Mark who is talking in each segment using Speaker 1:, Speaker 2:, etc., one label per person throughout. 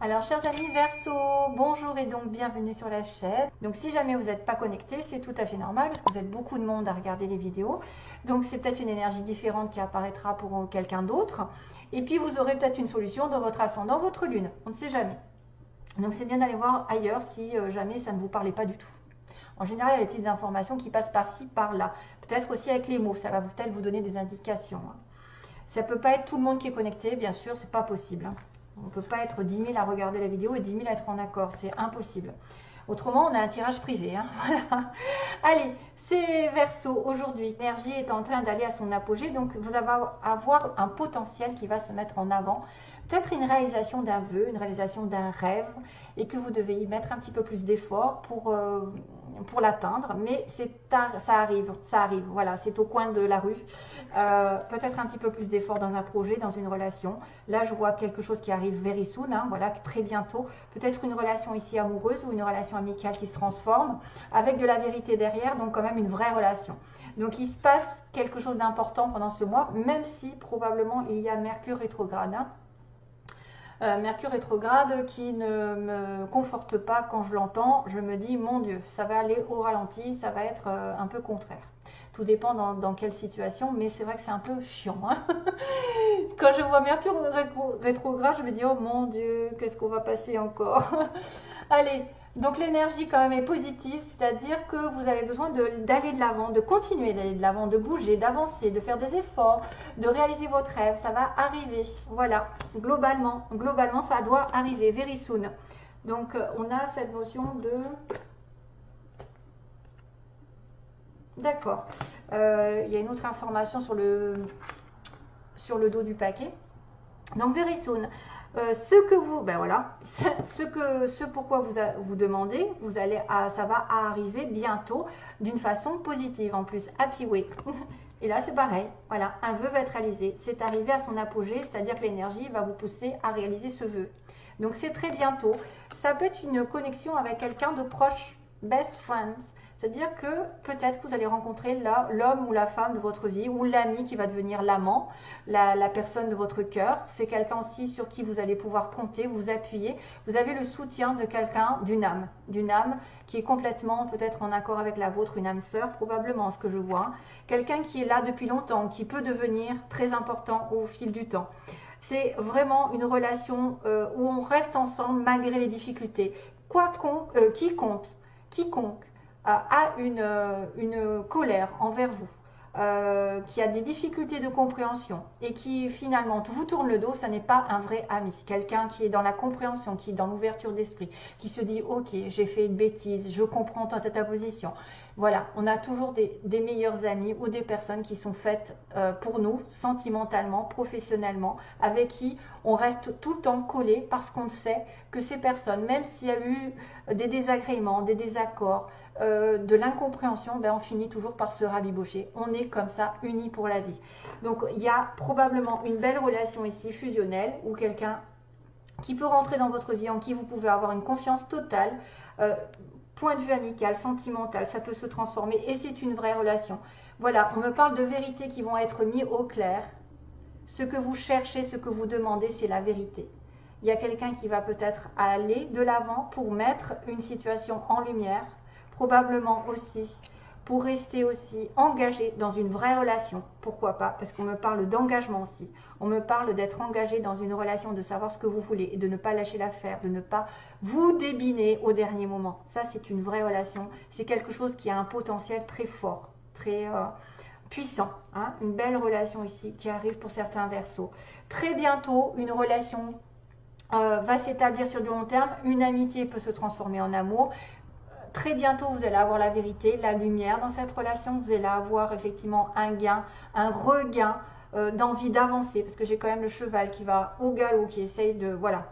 Speaker 1: Alors, chers amis Verseau, bonjour et donc bienvenue sur la chaîne. Donc, si jamais vous n'êtes pas connecté, c'est tout à fait normal parce que vous êtes beaucoup de monde à regarder les vidéos. Donc, c'est peut-être une énergie différente qui apparaîtra pour quelqu'un d'autre. Et puis, vous aurez peut-être une solution dans votre ascendant, votre lune. On ne sait jamais. Donc, c'est bien d'aller voir ailleurs si jamais ça ne vous parlait pas du tout. En général, il y a des petites informations qui passent par-ci, par-là. Peut-être aussi avec les mots, ça va peut-être vous donner des indications. Ça ne peut pas être tout le monde qui est connecté, bien sûr, c'est pas possible. On ne peut pas être 10 000 à regarder la vidéo et 10 000 à être en accord, c'est impossible. Autrement, on a un tirage privé. Voilà. Allez, c'est Verseau. Aujourd'hui, l'énergie est en train d'aller à son apogée, donc vous allez avoir un potentiel qui va se mettre en avant. Peut-être une réalisation d'un vœu, une réalisation d'un rêve, et que vous devez y mettre un petit peu plus d'efforts pour l'atteindre, mais ça arrive, voilà, c'est au coin de la rue. Peut-être un petit peu plus d'efforts dans un projet, dans une relation. Là, je vois quelque chose qui arrive very soon, voilà, très bientôt. Peut-être une relation ici amoureuse ou une relation amicale qui se transforme, avec de la vérité derrière, donc quand même une vraie relation. Donc, il se passe quelque chose d'important pendant ce mois, même si probablement il y a Mercure rétrograde. Mercure rétrograde qui ne me conforte pas quand je l'entends. Je me dis, mon Dieu, ça va aller au ralenti, ça va être un peu contraire. Tout dépend dans quelle situation, mais c'est vrai que c'est un peu chiant. Quand je vois Mercure rétrograde, je me dis, oh mon Dieu, qu'est-ce qu'on va passer encore. Allez, donc l'énergie quand même est positive, c'est-à-dire que vous avez besoin d'aller de l'avant, de continuer d'aller de l'avant, de bouger, d'avancer, de faire des efforts, de réaliser votre rêve, ça va arriver. Voilà, globalement ça doit arriver, very soon. Donc on a cette notion de... D'accord. Il y a une autre information sur le dos du paquet. Donc very soon. Ce que vous, ben voilà, ce pourquoi vous demandez, ça va arriver bientôt d'une façon positive en plus, happy way. Et là c'est pareil, voilà, un vœu va être réalisé, c'est arrivé à son apogée, c'est-à-dire que l'énergie va vous pousser à réaliser ce vœu. Donc c'est très bientôt. Ça peut être une connexion avec quelqu'un de proche, best friends. C'est-à-dire que peut-être que vous allez rencontrer l'homme ou la femme de votre vie, ou l'ami qui va devenir l'amant, la personne de votre cœur. C'est quelqu'un aussi sur qui vous allez pouvoir compter, vous appuyer. Vous avez le soutien de quelqu'un, d'une âme qui est complètement peut-être en accord avec la vôtre, une âme sœur, probablement ce que je vois. Quelqu'un qui est là depuis longtemps, qui peut devenir très important au fil du temps. C'est vraiment une relation où on reste ensemble malgré les difficultés. Quiconque a une colère envers vous, qui a des difficultés de compréhension et qui finalement vous tourne le dos, ça n'est pas un vrai ami. Quelqu'un qui est dans la compréhension, qui est dans l'ouverture d'esprit, qui se dit ok, j'ai fait une bêtise, je comprends ta position. Voilà, on a toujours des meilleurs amis ou des personnes qui sont faites pour nous, sentimentalement, professionnellement, avec qui on reste tout le temps collé parce qu'on sait que ces personnes, même s'il y a eu des désagréments, des désaccords, de l'incompréhension, ben on finit toujours par se rabibocher. On est comme ça, unis pour la vie. Donc il y a probablement une belle relation ici, fusionnelle, ou quelqu'un qui peut rentrer dans votre vie, en qui vous pouvez avoir une confiance totale, point de vue amical, sentimental, ça peut se transformer et c'est une vraie relation. Voilà, on me parle de vérités qui vont être mises au clair. Ce que vous cherchez, ce que vous demandez, c'est la vérité. Il y a quelqu'un qui va peut-être aller de l'avant pour mettre une situation en lumière, probablement aussi pour rester aussi engagé dans une vraie relation. Pourquoi pas? Parce qu'on me parle d'engagement aussi. On me parle d'être engagé dans une relation, de savoir ce que vous voulez et de ne pas lâcher l'affaire, de ne pas vous débiner au dernier moment. Ça, c'est une vraie relation. C'est quelque chose qui a un potentiel très fort, très puissant. Une belle relation ici qui arrive pour certains Verseaux. Très bientôt, une relation va s'établir sur du long terme. Une amitié peut se transformer en amour. Très bientôt, vous allez avoir la vérité, la lumière dans cette relation. Vous allez avoir effectivement un gain, un regain d'envie d'avancer. Parce que j'ai quand même le cheval qui va au galop, qui essaye de, voilà,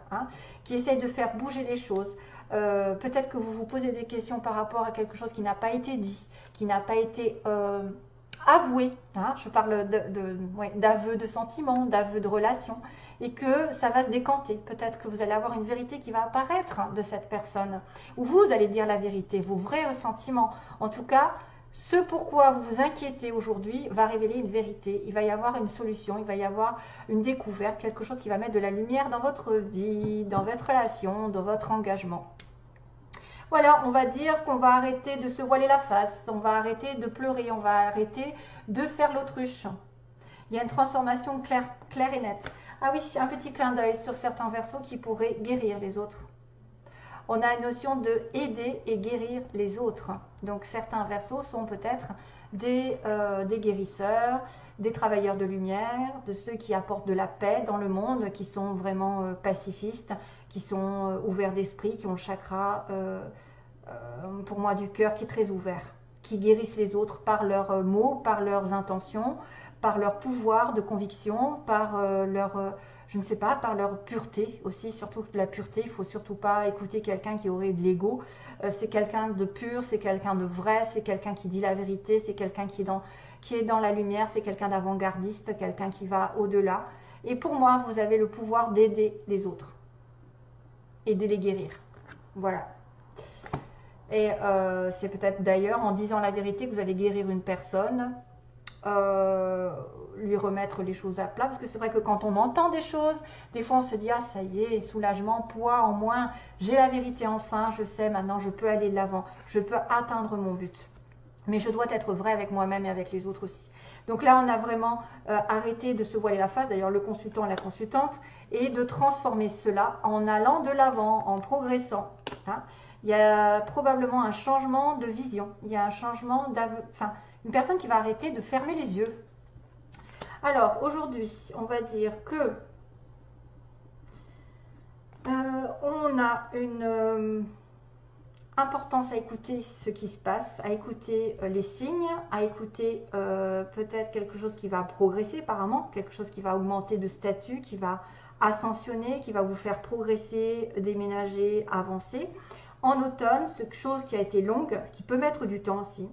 Speaker 1: qui essaye de faire bouger les choses. Peut-être que vous vous posez des questions par rapport à quelque chose qui n'a pas été dit, qui n'a pas été avoué. Je parle d'aveu de sentiments, d'aveu de relations. Et que ça va se décanter. Peut-être que vous allez avoir une vérité qui va apparaître de cette personne. Ou vous allez dire la vérité, vos vrais ressentiments. En tout cas, ce pourquoi vous vous inquiétez aujourd'hui va révéler une vérité. Il va y avoir une solution, il va y avoir une découverte, quelque chose qui va mettre de la lumière dans votre vie, dans votre relation, dans votre engagement. Voilà, on va dire qu'on va arrêter de se voiler la face, on va arrêter de pleurer, on va arrêter de faire l'autruche. Il y a une transformation claire et nette. Ah oui, un petit clin d'œil sur certains versos qui pourraient guérir les autres. On a une notion de aider et guérir les autres. Donc certains versos sont peut-être des guérisseurs, des travailleurs de lumière, de ceux qui apportent de la paix dans le monde, qui sont vraiment pacifistes, qui sont ouverts d'esprit, qui ont le chakra, pour moi, du cœur qui est très ouvert, qui guérissent les autres par leurs mots, par leurs intentions, par leur pouvoir de conviction, par je ne sais pas, par leur pureté aussi, surtout la pureté. Il ne faut surtout pas écouter quelqu'un qui aurait de l'ego. C'est quelqu'un de pur, c'est quelqu'un de vrai, c'est quelqu'un qui dit la vérité, c'est quelqu'un qui est dans la lumière, c'est quelqu'un d'avant-gardiste, quelqu'un qui va au-delà. Et pour moi, vous avez le pouvoir d'aider les autres et de les guérir. Voilà. Et c'est peut-être d'ailleurs en disant la vérité que vous allez guérir une personne, lui remettre les choses à plat, parce que c'est vrai que quand on entend des choses, des fois on se dit ah ça y est, soulagement, poids en moins, j'ai la vérité enfin, je sais maintenant, je peux aller de l'avant, je peux atteindre mon but, mais je dois être vrai avec moi-même et avec les autres aussi. Donc là on a vraiment arrêté de se voiler la face, d'ailleurs le consultant, la consultante, et de transformer cela en allant de l'avant, en progressant, hein. Il y a probablement un changement de vision, il y a un changement une personne qui va arrêter de fermer les yeux. Alors, aujourd'hui, on va dire que on a une importance à écouter ce qui se passe, à écouter les signes, à écouter peut-être quelque chose qui va progresser apparemment, quelque chose qui va augmenter de statut, qui va ascensionner, qui va vous faire progresser, déménager, avancer. En automne, cette chose qui a été longue, qui peut mettre du temps aussi,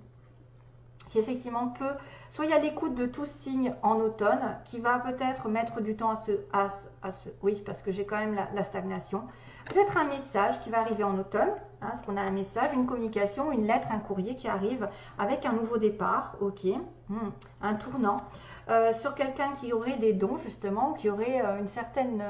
Speaker 1: qui effectivement peut, soyez à l'écoute de tout signe en automne, qui va peut-être mettre du temps oui, parce que j'ai quand même la stagnation. Peut-être un message qui va arriver en automne, hein, parce qu'on a un message, une communication, une lettre, un courrier qui arrive avec un nouveau départ, ok, un tournant, sur quelqu'un qui aurait des dons justement, qui aurait une certaine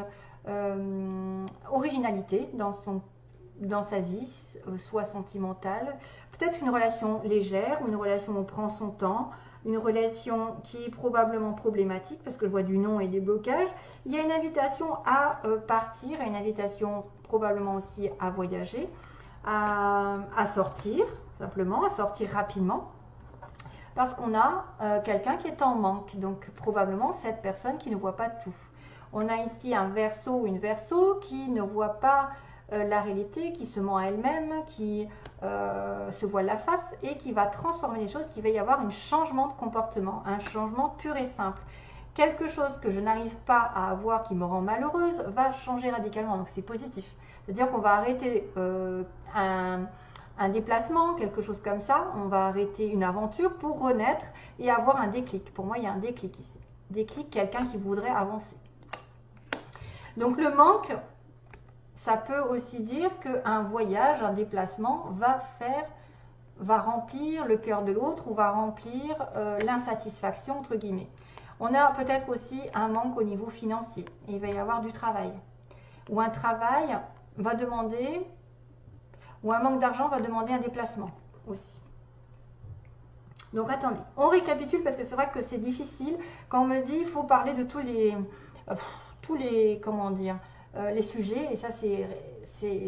Speaker 1: originalité dans sa vie, soit sentimentale, peut-être une relation légère, une relation où on prend son temps, une relation qui est probablement problématique, parce que je vois du non et des blocages. Il y a une invitation à partir, une invitation probablement aussi à voyager, à sortir, simplement, à sortir rapidement, parce qu'on a quelqu'un qui est en manque, donc probablement cette personne qui ne voit pas tout. On a ici un verso ou une verso qui ne voit pas la réalité, qui se ment à elle-même, qui se voile la face et qui va transformer les choses, qu'il va y avoir un changement de comportement, un changement pur et simple. Quelque chose que je n'arrive pas à avoir qui me rend malheureuse va changer radicalement, donc c'est positif. C'est-à-dire qu'on va arrêter un déplacement, quelque chose comme ça, on va arrêter une aventure pour renaître et avoir un déclic. Pour moi, il y a un déclic ici. Déclic, quelqu'un qui voudrait avancer. Donc le manque, ça peut aussi dire qu'un voyage, un déplacement va remplir le cœur de l'autre ou va remplir l'insatisfaction, entre guillemets. On a peut-être aussi un manque au niveau financier et il va y avoir du travail. Ou un travail va demander, ou un manque d'argent va demander un déplacement aussi. Donc attendez, on récapitule parce que c'est vrai que c'est difficile quand on me dit il faut parler de tous les comment dire, les sujets, et ça c'est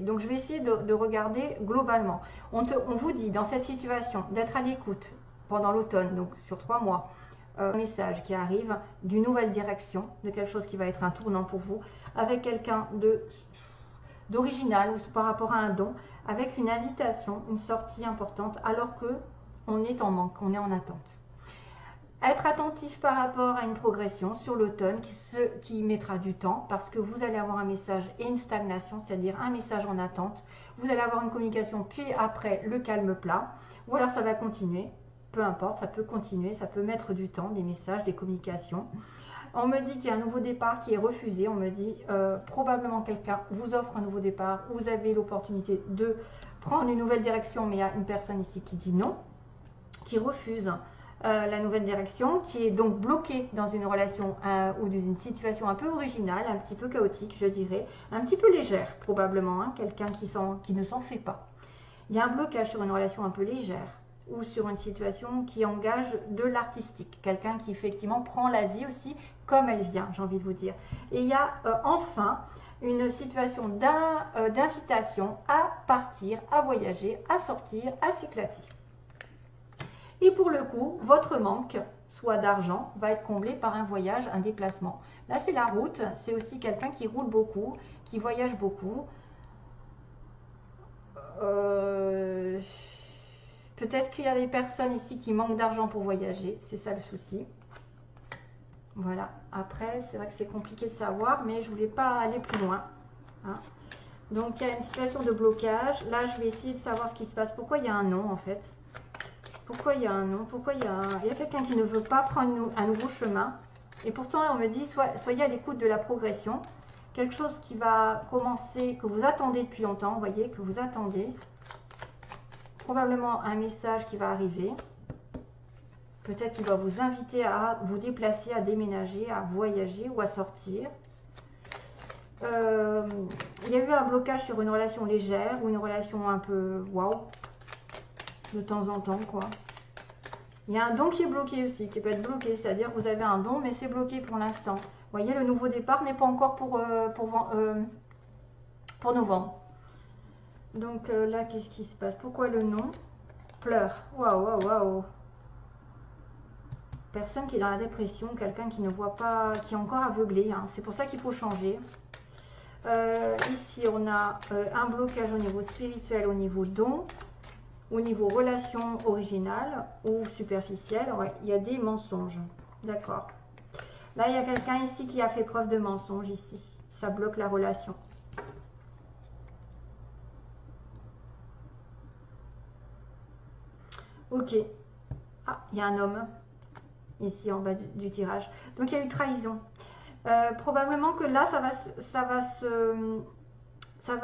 Speaker 1: donc je vais essayer de regarder globalement. On vous dit dans cette situation d'être à l'écoute pendant l'automne, donc sur 3 mois, un message qui arrive d'une nouvelle direction, de quelque chose qui va être un tournant pour vous, avec quelqu'un d'original ou par rapport à un don, avec une invitation, une sortie importante, alors que on est en manque, on est en attente. Être attentif par rapport à une progression sur l'automne qui mettra du temps parce que vous allez avoir un message et une stagnation, c'est-à-dire un message en attente. Vous allez avoir une communication puis après le calme plat ou alors ça va continuer, peu importe, ça peut continuer, ça peut mettre du temps, des messages, des communications. On me dit qu'il y a un nouveau départ qui est refusé, on me dit probablement quelqu'un vous offre un nouveau départ, vous avez l'opportunité de prendre une nouvelle direction mais il y a une personne ici qui dit non. qui refuse la nouvelle direction, qui est donc bloqué dans une relation ou d'une situation un peu originale, un petit peu chaotique, je dirais, un petit peu légère probablement, hein, quelqu'un qui ne s'en fait pas. Il y a un blocage sur une relation un peu légère ou sur une situation qui engage de l'artistique, quelqu'un qui effectivement prend la vie aussi comme elle vient, j'ai envie de vous dire. Et il y a enfin une situation d'invitation à partir, à voyager, à sortir, à s'éclater. Et pour le coup, votre manque, soit d'argent, va être comblé par un voyage, un déplacement. Là, c'est la route, c'est aussi quelqu'un qui roule beaucoup, qui voyage beaucoup. Peut-être qu'il y a des personnes ici qui manquent d'argent pour voyager, c'est ça le souci. Voilà, après, c'est vrai que c'est compliqué de savoir, mais je ne voulais pas aller plus loin. Hein. Donc, il y a une situation de blocage. Là, je vais essayer de savoir ce qui se passe. Pourquoi il y a un non, en fait? Pourquoi il y a un non? Pourquoi il y a quelqu'un qui ne veut pas prendre un nouveau chemin? Et pourtant, on me dit, soyez à l'écoute de la progression. Quelque chose qui va commencer, que vous attendez depuis longtemps, vous voyez, que vous attendez. Probablement un message qui va arriver. Peut-être qu'il va vous inviter à vous déplacer, à déménager, à voyager ou à sortir. Il y a eu un blocage sur une relation légère ou une relation un peu waouh, de temps en temps, quoi. Il y a un don qui est bloqué aussi, qui peut être bloqué, c'est-à-dire que vous avez un don, mais c'est bloqué pour l'instant. Vous voyez, le nouveau départ n'est pas encore pour novembre. Donc là, qu'est-ce qui se passe? Pourquoi le non? Pleure. Waouh, waouh, waouh. Personne qui est dans la dépression, quelqu'un qui ne voit pas, qui est encore aveuglé. Hein. C'est pour ça qu'il faut changer. Ici, on a un blocage au niveau spirituel, au niveau don, au niveau relation originale ou superficielle. Ouais, il y a des mensonges. D'accord. Là, il y a quelqu'un ici qui a fait preuve de mensonge ici. Ça bloque la relation. Ok. Ah, il y a un homme ici en bas du tirage. Donc, il y a eu trahison. Probablement que là, ça va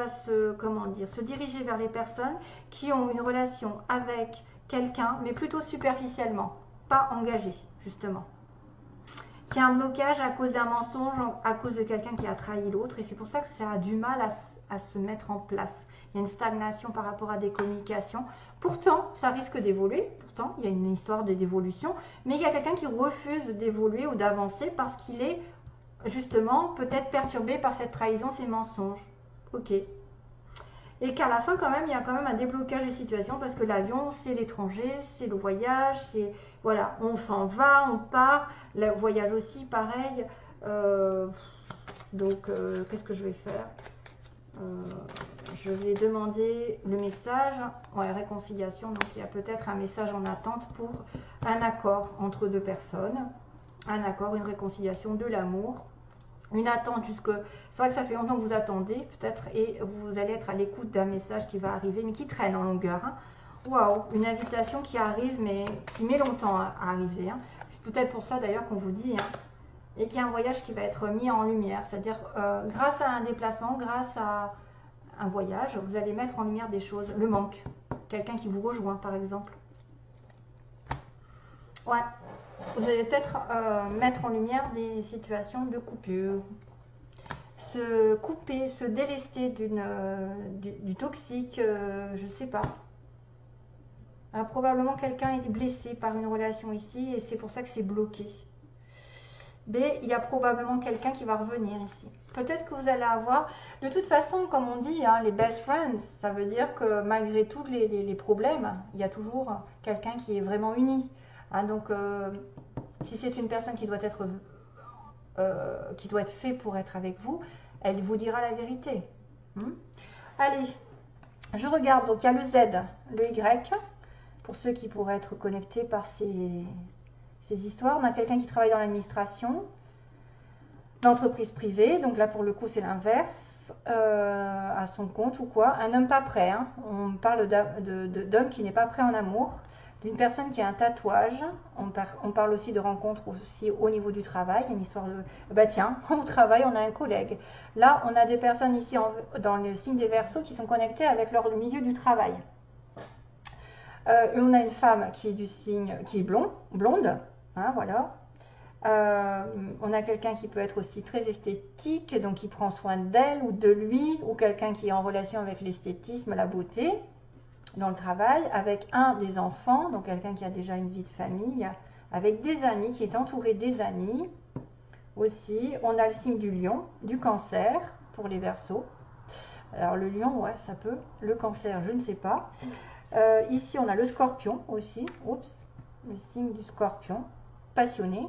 Speaker 1: se, comment dire, se diriger vers les personnes qui ont une relation avec quelqu'un, mais plutôt superficiellement, pas engagée, justement. Qui a un blocage à cause d'un mensonge, à cause de quelqu'un qui a trahi l'autre, et c'est pour ça que ça a du mal à se mettre en place. Il y a une stagnation par rapport à des communications. Pourtant, ça risque d'évoluer. Pourtant, il y a une histoire d'évolution. Mais il y a quelqu'un qui refuse d'évoluer ou d'avancer parce qu'il est justement peut-être perturbé par cette trahison, ces mensonges. Ok. Et qu'à la fin, quand même, il y a quand même un déblocage de situation parce que l'avion, c'est l'étranger, c'est le voyage, c'est... Voilà, on s'en va, on part. Le voyage aussi, pareil. Donc, qu'est-ce que je vais faire? Je vais demander le message. Ouais, réconciliation. Donc, il y a peut-être un message en attente pour un accord entre deux personnes. Un accord, une réconciliation, de l'amour. Une attente jusque... C'est vrai que ça fait longtemps que vous attendez, peut-être, et vous allez être à l'écoute d'un message qui va arriver, mais qui traîne en longueur. Hein. Waouh, une invitation qui arrive, mais qui met longtemps à arriver. Hein. C'est peut-être pour ça, d'ailleurs, qu'on vous dit... Hein, et qu'il y a un voyage qui va être mis en lumière. C'est-à-dire, grâce à un déplacement, grâce à un voyage, vous allez mettre en lumière des choses. Le manque. Quelqu'un qui vous rejoint, par exemple. Ouais. Vous allez peut-être mettre en lumière des situations de coupure. Se couper, se délester du toxique, je ne sais pas. Probablement quelqu'un est blessé par une relation ici et c'est pour ça que c'est bloqué. B, il y a probablement quelqu'un qui va revenir ici. Peut-être que vous allez avoir... De toute façon, comme on dit, hein, les best friends, ça veut dire que malgré tous les problèmes, il y a toujours quelqu'un qui est vraiment uni. Hein, donc, si c'est une personne qui doit être fait pour être avec vous, elle vous dira la vérité. Allez, je regarde. Donc, il y a le Z, le Y, pour ceux qui pourraient être connectés par ces histoires. On a quelqu'un qui travaille dans l'administration, l'entreprise privée, donc là pour le coup c'est l'inverse, à son compte ou quoi. Un homme pas prêt, hein. On parle d'homme qui n'est pas prêt en amour, d'une personne qui a un tatouage. On parle aussi de rencontres aussi au niveau du travail, une histoire de... Bah tiens, au travail on a un collègue. Là on a des personnes ici dans le signe des Verseaux qui sont connectées avec leur milieu du travail. On a une femme qui est du signe, qui est blonde, hein, voilà. On a quelqu'un qui peut être aussi très esthétique, donc qui prend soin d'elle ou de lui, ou quelqu'un qui est en relation avec l'esthétisme, la beauté, dans le travail, avec un des enfants, donc quelqu'un qui a déjà une vie de famille, avec des amis, qui est entouré des amis. Aussi, on a le signe du lion, du cancer, pour les Verseaux. Alors le lion, ouais, ça peut. Le cancer, je ne sais pas. Ici, on a le scorpion aussi. Oups, le signe du scorpion. Passionné.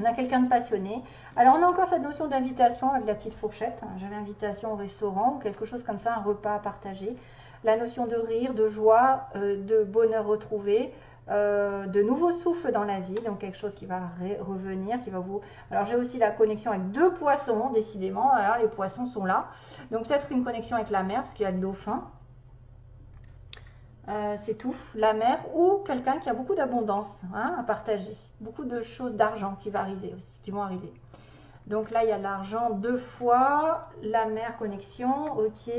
Speaker 1: On a quelqu'un de passionné. Alors, on a encore cette notion d'invitation avec la petite fourchette. J'ai l'invitation au restaurant ou quelque chose comme ça, un repas à partager. La notion de rire, de joie, de bonheur retrouvé, de nouveaux souffles dans la vie. Donc, quelque chose qui va revenir, qui va vous... Alors, j'ai aussi la connexion avec 2 poissons, décidément. Alors, les poissons sont là. Donc, peut-être une connexion avec la mer, parce qu'il y a le dauphin. C'est tout, la mer ou quelqu'un qui a beaucoup d'abondance, hein, à partager, beaucoup de choses d'argent qui va arriver aussi, qui vont arriver. Donc là, il y a l'argent 2 fois, la mer, connexion, ok.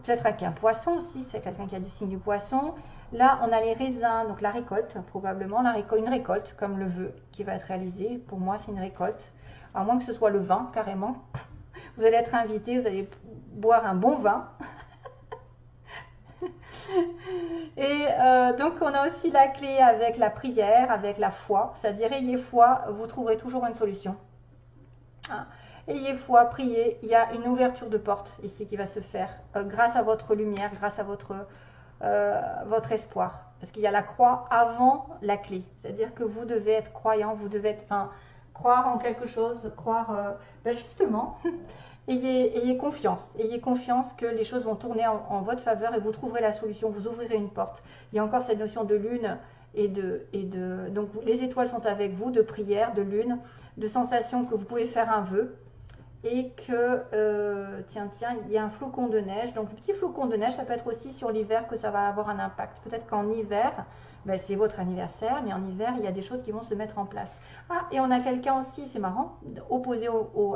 Speaker 1: Peut-être avec un poisson aussi, c'est quelqu'un qui a du signe du poisson. Là, on a les raisins, donc la récolte, probablement une récolte, comme le vœu qui va être réalisé. Pour moi, c'est une récolte, à moins que ce soit le vin, carrément. Vous allez être invité, vous allez boire un bon vin. Et donc on a aussi la clé avec la prière, avec la foi, c'est-à-dire ayez foi, vous trouverez toujours une solution. Hein. Ayez foi, priez, il y a une ouverture de porte ici qui va se faire grâce à votre lumière, grâce à votre espoir. Parce qu'il y a la croix avant la clé, c'est-à-dire que vous devez être croyant, vous devez être croire en quelque chose, croire justement. Ayez confiance que les choses vont tourner en votre faveur et vous trouverez la solution, vous ouvrirez une porte. Il y a encore cette notion de lune donc les étoiles sont avec vous, de prière, de lune, de sensation que vous pouvez faire un vœu et que, tiens, il y a un flocon de neige. Donc le petit flocon de neige, ça peut être aussi sur l'hiver que ça va avoir un impact. Peut-être qu'en hiver, c'est votre anniversaire, mais en hiver, il y a des choses qui vont se mettre en place. Ah, et on a quelqu'un aussi, c'est marrant, opposé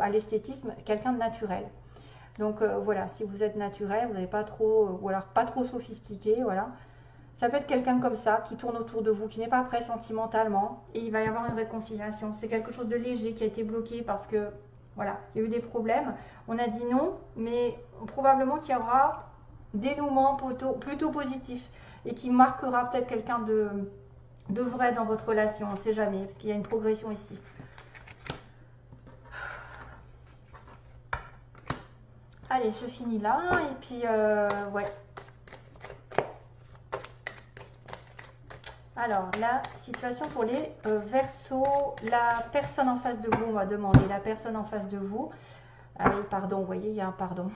Speaker 1: à l'esthétisme, quelqu'un de naturel. Donc voilà, si vous êtes naturel, vous n'avez pas trop, ou alors pas trop sophistiqué, voilà. Ça peut être quelqu'un comme ça, qui tourne autour de vous, qui n'est pas prêt sentimentalement, et il va y avoir une réconciliation. C'est quelque chose de léger qui a été bloqué parce que, voilà, il y a eu des problèmes. On a dit non, mais probablement qu'il y aura dénouement plutôt positif et qui marquera peut-être quelqu'un de vrai dans votre relation, on ne sait jamais, parce qu'il y a une progression ici. Allez, je finis là, et puis, ouais. Alors, la situation pour les Verseaux, la personne en face de vous, on va demander, la personne en face de vous. Allez, pardon, vous voyez, il y a un pardon.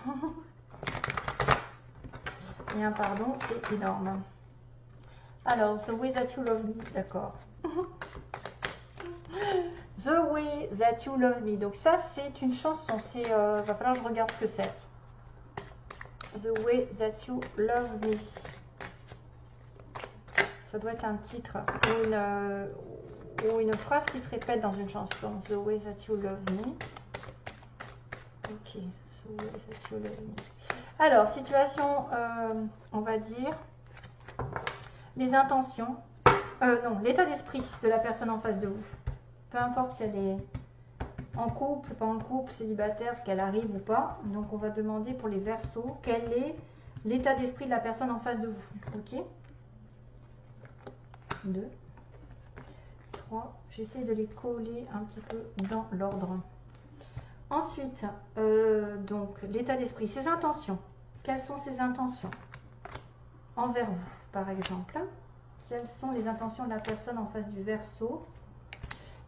Speaker 1: Il y a un pardon, c'est énorme. Alors, The Way That You Love Me, d'accord. The Way That You Love Me. Donc ça, c'est une chanson. Va falloir que je regarde ce que c'est. The Way That You Love Me. Ça doit être un titre ou une phrase qui se répète dans une chanson. The Way That You Love Me. Ok. The Way That You Love Me. Alors, situation, on va dire, les intentions. Non, l'état d'esprit de la personne en face de vous. Peu importe si elle est en couple, pas en couple, célibataire, qu'elle arrive ou pas. Donc, on va demander pour les Verseaux, quel est l'état d'esprit de la personne en face de vous. Ok ? 2, 3, j'essaie de les coller un petit peu dans l'ordre. Ensuite, donc, l'état d'esprit, ses intentions. Quelles sont ses intentions envers vous, par exemple? Quelles sont les intentions de la personne en face du Verseau?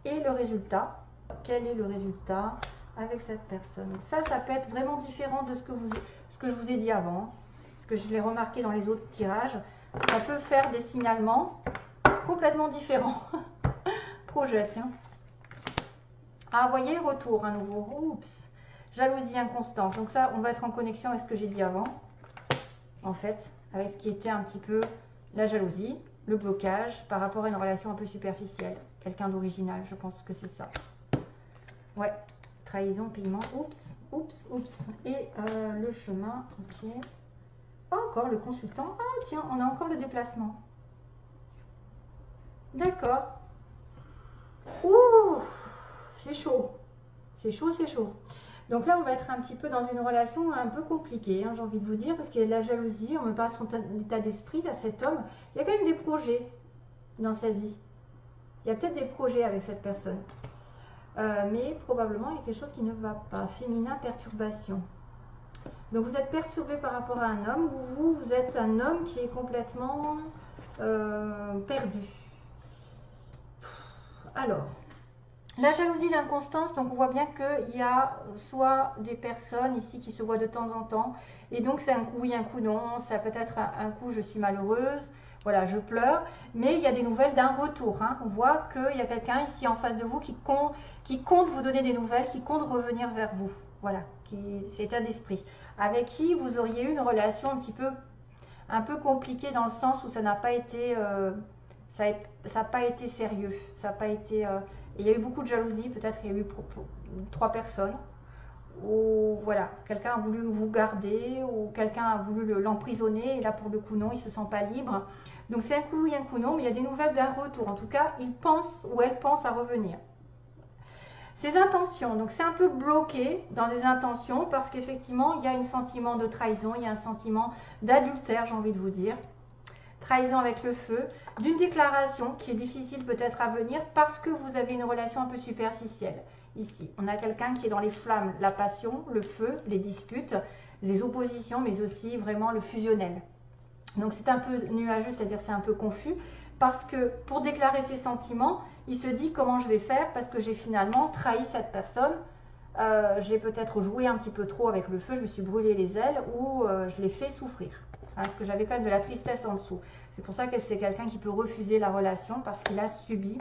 Speaker 1: Et le résultat, quel est le résultat avec cette personne? Ça peut être vraiment différent de ce que je vous ai dit avant, parce que je l'ai remarqué dans les autres tirages. Ça peut faire des signalements complètement différents. Projet, tiens. Ah, vous voyez, retour à nouveau. Oups. Jalousie, inconstance. Donc ça, on va être en connexion avec ce que j'ai dit avant, en fait, avec ce qui était un petit peu la jalousie, le blocage par rapport à une relation un peu superficielle. Quelqu'un d'original, je pense que c'est ça. Ouais, trahison, paiement, oups, oups, oups. Et le chemin, ok. Oh, encore le consultant. Ah tiens, on a encore le déplacement. D'accord. Ouh, c'est chaud. C'est chaud, c'est chaud. Donc là, on va être un petit peu dans une relation un peu compliquée, hein, j'ai envie de vous dire, parce qu'il y a de la jalousie, on me parle de son état d'esprit, à cet homme. Il y a quand même des projets dans sa vie. Il y a peut-être des projets avec cette personne. Mais probablement, il y a quelque chose qui ne va pas. Féminin, perturbation. Donc vous êtes perturbé par rapport à un homme, ou vous êtes un homme qui est complètement perdu. Alors, la jalousie, l'inconstance, donc on voit bien qu'il y a soit des personnes ici qui se voient de temps en temps, et donc c'est un coup oui, un coup non, ça peut être un coup je suis malheureuse, voilà, je pleure, mais il y a des nouvelles d'un retour, hein. On voit qu'il y a quelqu'un ici en face de vous qui compte vous donner des nouvelles, qui compte revenir vers vous, voilà, c'est état d'esprit, avec qui vous auriez eu une relation un peu compliquée dans le sens où ça n'a pas été... ça n'a pas été sérieux, ça n'a pas été... il y a eu beaucoup de jalousie, peut-être il y a eu 3 personnes, ou voilà, quelqu'un a voulu vous garder, ou quelqu'un a voulu l'emprisonner, et là pour le coup non, il ne se sent pas libre. Donc c'est un coup oui, un coup non, mais il y a des nouvelles d'un retour, en tout cas il pense ou elle pense à revenir. Ses intentions, donc c'est un peu bloqué dans des intentions, parce qu'effectivement il y a un sentiment de trahison, il y a un sentiment d'adultère, j'ai envie de vous dire. Trahison avec le feu, d'une déclaration qui est difficile peut-être à venir parce que vous avez une relation un peu superficielle. Ici, on a quelqu'un qui est dans les flammes, la passion, le feu, les disputes, les oppositions, mais aussi vraiment le fusionnel. Donc c'est un peu nuageux, c'est-à-dire c'est un peu confus, parce que pour déclarer ses sentiments, il se dit comment je vais faire parce que j'ai finalement trahi cette personne. J'ai peut-être joué un petit peu trop avec le feu, je me suis brûlé les ailes ou je l'ai fait souffrir. Hein, parce que j'avais quand même de la tristesse en dessous. C'est pour ça que c'est quelqu'un qui peut refuser la relation parce qu'il a subi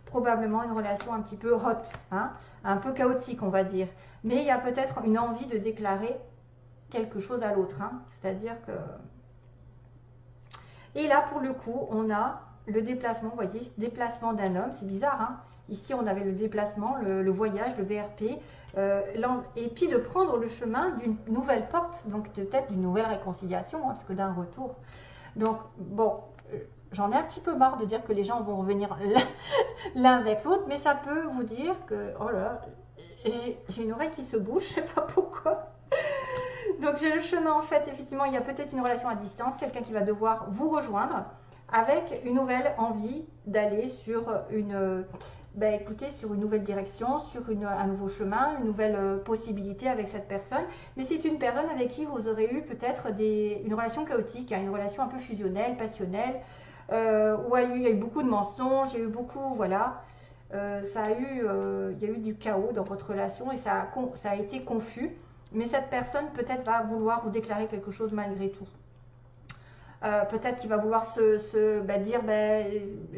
Speaker 1: probablement une relation un petit peu hot, hein, un peu chaotique on va dire. Mais il y a peut-être une envie de déclarer quelque chose à l'autre. Hein, c'est-à-dire que... Et là pour le coup on a le déplacement, vous voyez, déplacement d'un homme, c'est bizarre. Hein, ici on avait le déplacement, le voyage, le VRP. Et puis de prendre le chemin d'une nouvelle porte, donc peut-être d'une nouvelle réconciliation, hein, parce que d'un retour. Donc, bon, j'en ai un petit peu marre de dire que les gens vont revenir l'un avec l'autre, mais ça peut vous dire que, oh là là, j'ai une oreille qui se bouge, je ne sais pas pourquoi. Donc j'ai le chemin, en fait, effectivement, il y a peut-être une relation à distance, quelqu'un qui va devoir vous rejoindre avec une nouvelle envie d'aller sur écoutez, sur une nouvelle direction, sur un nouveau chemin, une nouvelle possibilité avec cette personne. Mais c'est une personne avec qui vous aurez eu peut-être une relation chaotique, hein, une relation un peu fusionnelle, passionnelle, où il y a eu beaucoup de mensonges, il y a eu beaucoup, voilà, il y a eu du chaos dans votre relation et ça a été confus. Mais cette personne peut-être va vouloir vous déclarer quelque chose malgré tout. Peut-être qu'il va vouloir dire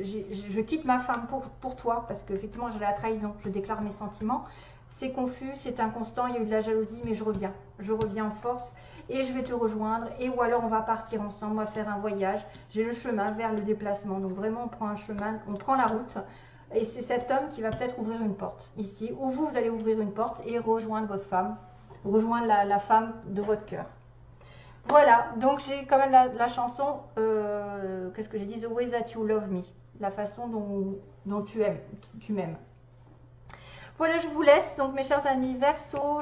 Speaker 1: je quitte ma femme pour toi parce qu'effectivement j'ai la trahison, je déclare mes sentiments, c'est confus, c'est inconstant, il y a eu de la jalousie, mais je reviens en force et je vais te rejoindre, et ou alors on va partir ensemble, on va faire un voyage, j'ai le chemin vers le déplacement. Donc vraiment on prend un chemin, on prend la route, et c'est cet homme qui va peut-être ouvrir une porte ici, ou vous allez ouvrir une porte et rejoindre votre femme, rejoindre la femme de votre cœur. Voilà, donc j'ai quand même la chanson, qu'est-ce que j'ai dit, The Way That You Love Me, la façon dont tu m'aimes. Voilà, je vous laisse, donc mes chers amis Verseau,